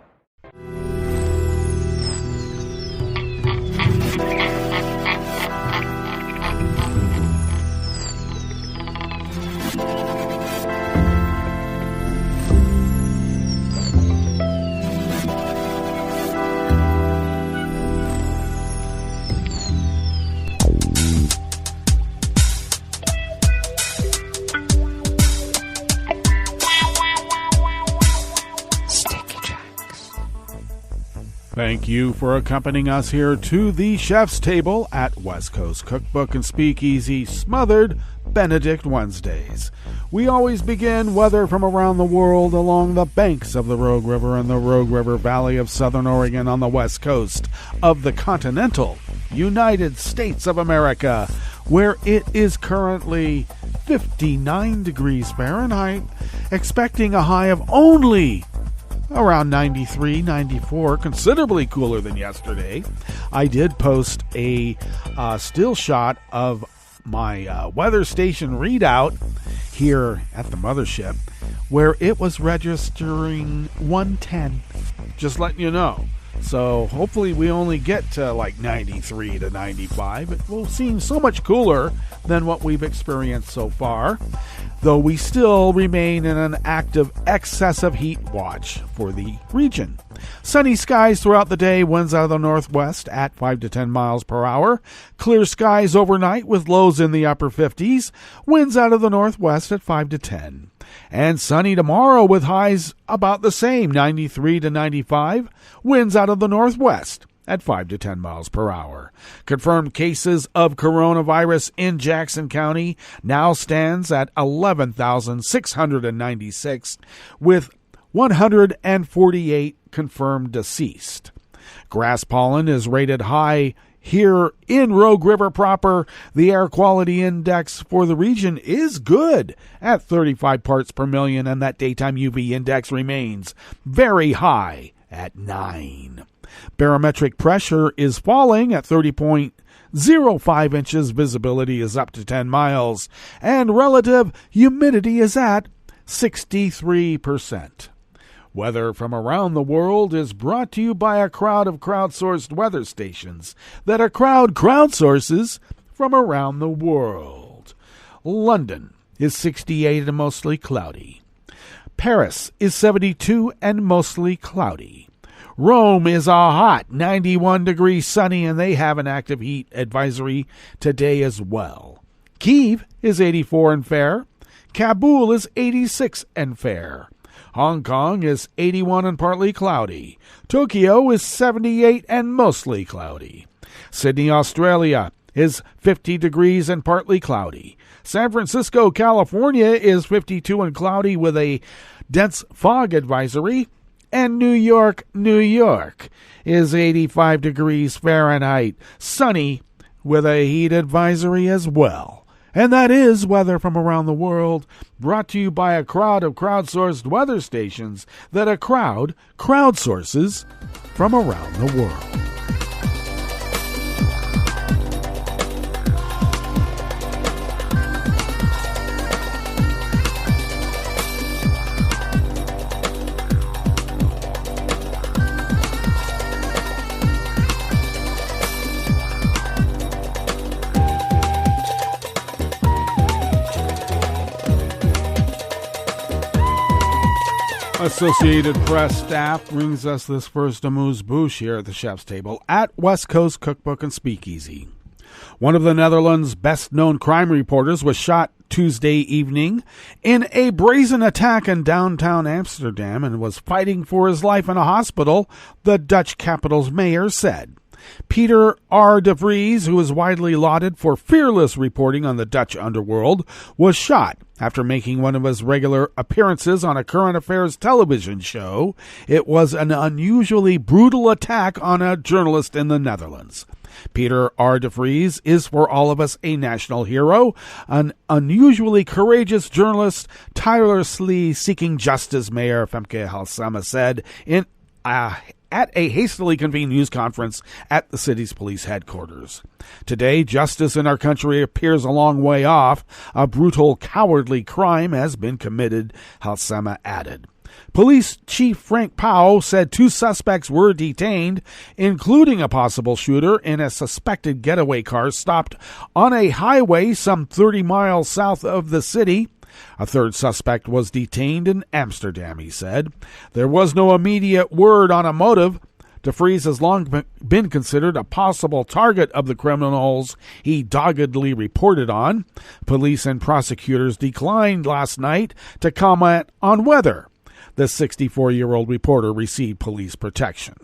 Thank you for accompanying us here to the chef's table at West Coast Cookbook and Speakeasy Smothered Benedict Wednesdays. We always begin weather from around the world along the banks of the Rogue River and the Rogue River Valley of Southern Oregon on the west coast of the continental United States of America, where it is currently 59 degrees Fahrenheit, expecting a high of only around 93, 94, considerably cooler than yesterday. I did post a still shot of my weather station readout here at the mothership, where it was registering 110. Just letting you know. So hopefully we only get to like 93 to 95. It will seem so much cooler than what we've experienced so far, though we still remain in an active excessive heat watch for the region. Sunny skies throughout the day, winds out of the northwest at 5 to 10 miles per hour. Clear skies overnight with lows in the upper 50s, winds out of the northwest at 5 to 10. And sunny tomorrow with highs about the same, 93 to 95, winds out of the northwest at 5 to 10 miles per hour. Confirmed cases of coronavirus in Jackson County now stands at 11,696, with 148 confirmed deceased. Grass pollen is rated high here in Rogue River proper. The air quality index for the region is good at 35 parts per million, and that daytime UV index remains very high at 9. Barometric pressure is falling at 30.05 inches. Visibility is up to 10 miles. And relative humidity is at 63%. Weather from around the world is brought to you by a crowd of crowdsourced weather stations that a crowd crowdsources from around the world. London is 68 and mostly cloudy. Paris is 72 and mostly cloudy. Rome is a hot 91 degrees sunny, and they have an active heat advisory today as well. Kyiv is 84 and fair. Kabul is 86 and fair. Hong Kong is 81 and partly cloudy. Tokyo is 78 and mostly cloudy. Sydney, Australia is 50 degrees and partly cloudy. San Francisco, California is 52 and cloudy with a dense fog advisory. And New York, New York is 85 degrees Fahrenheit, sunny with a heat advisory as well. And that is weather from around the world, brought to you by a crowd of crowdsourced weather stations that a crowd crowdsources from around the world. Associated Press staff brings us this first amuse-bouche here at the chef's table at West Coast Cookbook and Speakeasy. One of the Netherlands' best-known crime reporters was shot Tuesday evening in a brazen attack in downtown Amsterdam and was fighting for his life in a hospital, the Dutch capital's mayor said. Peter R. de Vries, who is widely lauded for fearless reporting on the Dutch underworld, was shot after making one of his regular appearances on a current affairs television show. It was an unusually brutal attack on a journalist in the Netherlands. Peter R. de Vries is for all of us a national hero, an unusually courageous journalist, tirelessly seeking justice, Mayor Femke Halsema said at a hastily convened news conference at the city's police headquarters. Today, justice in our country appears a long way off. A brutal, cowardly crime has been committed, Halsema added. Police Chief Frank Powell said 2 suspects were detained, including a possible shooter in a suspected getaway car stopped on a highway some 30 miles south of the city. A third suspect was detained in Amsterdam, he said. There was no immediate word on a motive. De Vries has long been considered a possible target of the criminals he doggedly reported on. Police and prosecutors declined last night to comment on whether the 64-year-old reporter received police protection.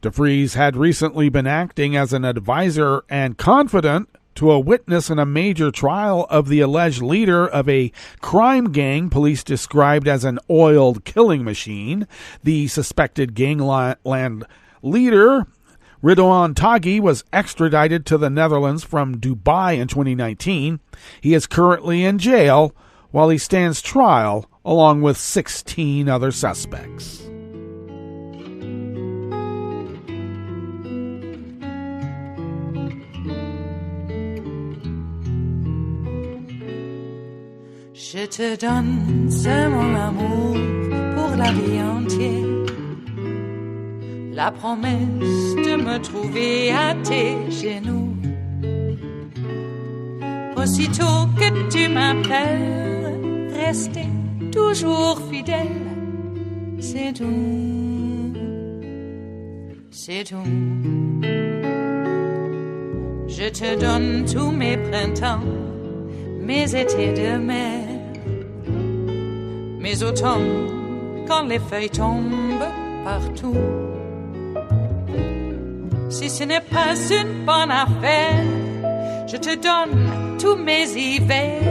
De Vries had recently been acting as an advisor and confidant to a witness in a major trial of the alleged leader of a crime gang police described as an oiled killing machine. The suspected gangland leader, Ridwan Taghi, was extradited to the Netherlands from Dubai in 2019. He is currently in jail while he stands trial along with 16 other suspects. Je te donne ce mon amour pour la vie entière. La promesse de me trouver à tes genoux. Aussitôt que tu m'appelles, rester toujours fidèle. C'est tout, c'est tout. Je te donne tous mes printemps, mes étés de mer. Mes automnes, quand les feuilles tombent partout. Si ce n'est pas une bonne affaire, je te donne tous mes hivers.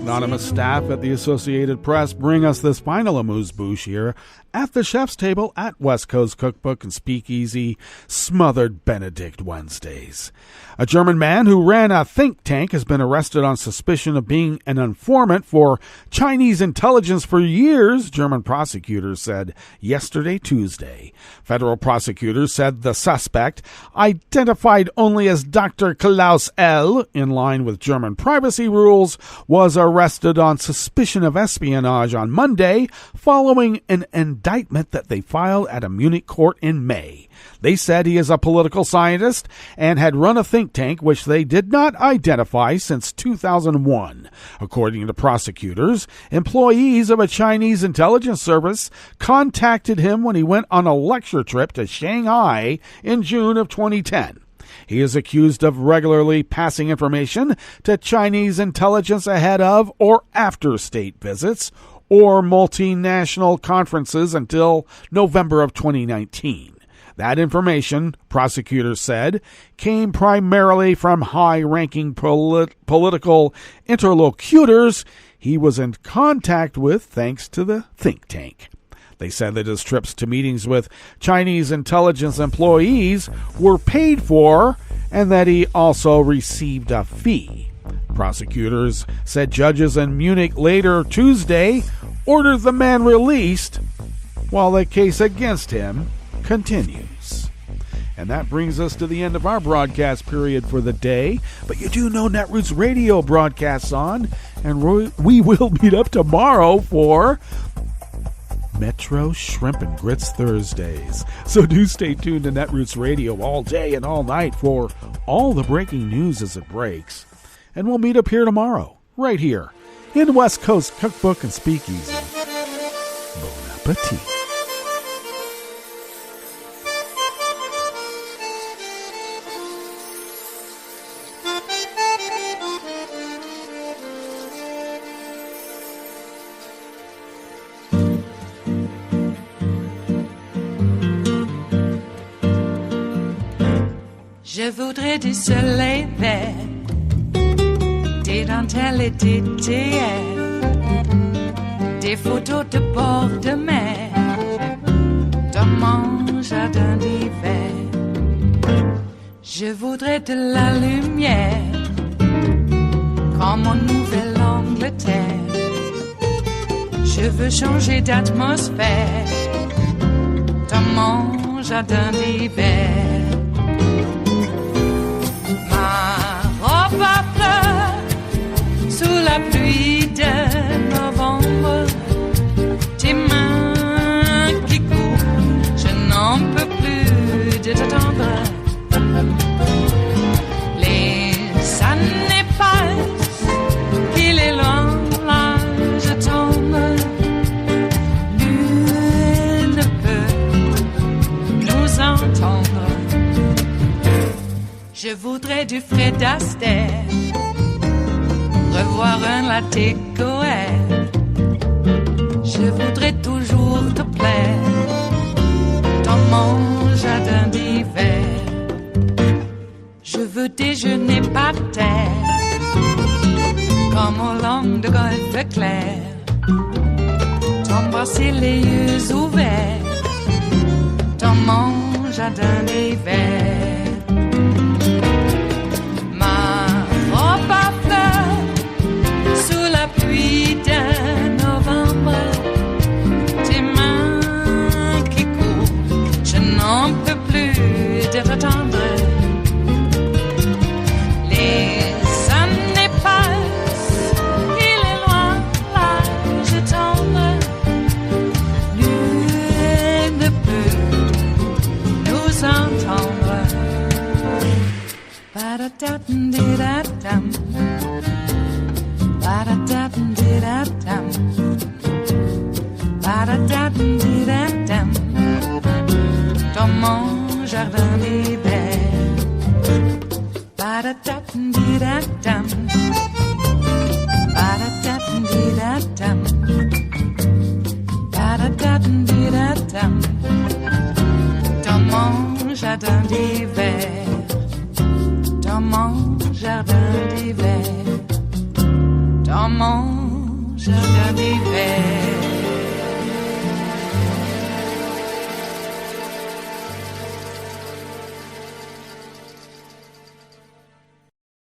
Anonymous staff at the Associated Press bring us this final amuse-bouche here at the chef's table at West Coast Cookbook and Speakeasy, Smothered Benedict Wednesdays. A German man who ran a think tank has been arrested on suspicion of being an informant for Chinese intelligence for years, German prosecutors said yesterday, Tuesday. Federal prosecutors said the suspect, identified only as Dr. Klaus L., in line with German privacy rules, was arrested on suspicion of espionage on Monday following an indictment that they filed at a Munich court in May. They said he is a political scientist and had run a think tank which they did not identify since 2001. According to prosecutors, employees of a Chinese intelligence service contacted him when he went on a lecture trip to Shanghai in June of 2010. He is accused of regularly passing information to Chinese intelligence ahead of or after state visits or multinational conferences until November of 2019. That information, prosecutors said, came primarily from high-ranking political interlocutors he was in contact with thanks to the think tank. They said that his trips to meetings with Chinese intelligence employees were paid for and that he also received a fee. Prosecutors said judges in Munich later Tuesday ordered the man released while the case against him continues. And that brings us to the end of our broadcast period for the day. But you do know Netroots Radio broadcasts on, and we will meet up tomorrow for Metro Shrimp and Grits Thursdays. So do stay tuned to Netroots Radio all day and all night for all the breaking news as it breaks. And we'll meet up here tomorrow, right here, in West Coast Cookbook and Speakeasy. Bon appetit. Je voudrais du soleil vert, des dentelles et des théâtres, des photos de bord de mer, dans mon jardin d'hiver. Je voudrais de la lumière, comme en Nouvelle-Angleterre. Je veux changer d'atmosphère, dans mon jardin d'hiver. Ma fleur sous la pluie de novembre, tes mains qui courent, je n'en peux plus de t'attendre. Les années passent, qu'il est loin, là je tombe. Nul ne peut nous entendre. Je voudrais du Fred Astaire, revoir un latte Goël. Je voudrais toujours te plaire dans mon jardin d'hiver. Je veux déjeuner par terre, comme au long de golfe clair, t'embrasser les yeux ouverts dans mon jardin d'hiver. De novembre, tes mains qui courent, je n'en peux plus de t'attendre. Les années passent, il est loin, là je tombe. Nul ne peut nous entendre. Ba-da-da-dum-di-da-dum. Ba-da-da-dum-di-da-dum. Ba-da-da-dum-di-da-dum. Dans mon jardin d'hiver. Ba-da-da-dum-di-da-dum. Ba-da-da-dum-di-da-dum. Ba-da-da-dum-di-da-dum. Dans mon jardin d'hiver. Dans mon jardin d'hiver. Dans mon jardin d'hiver.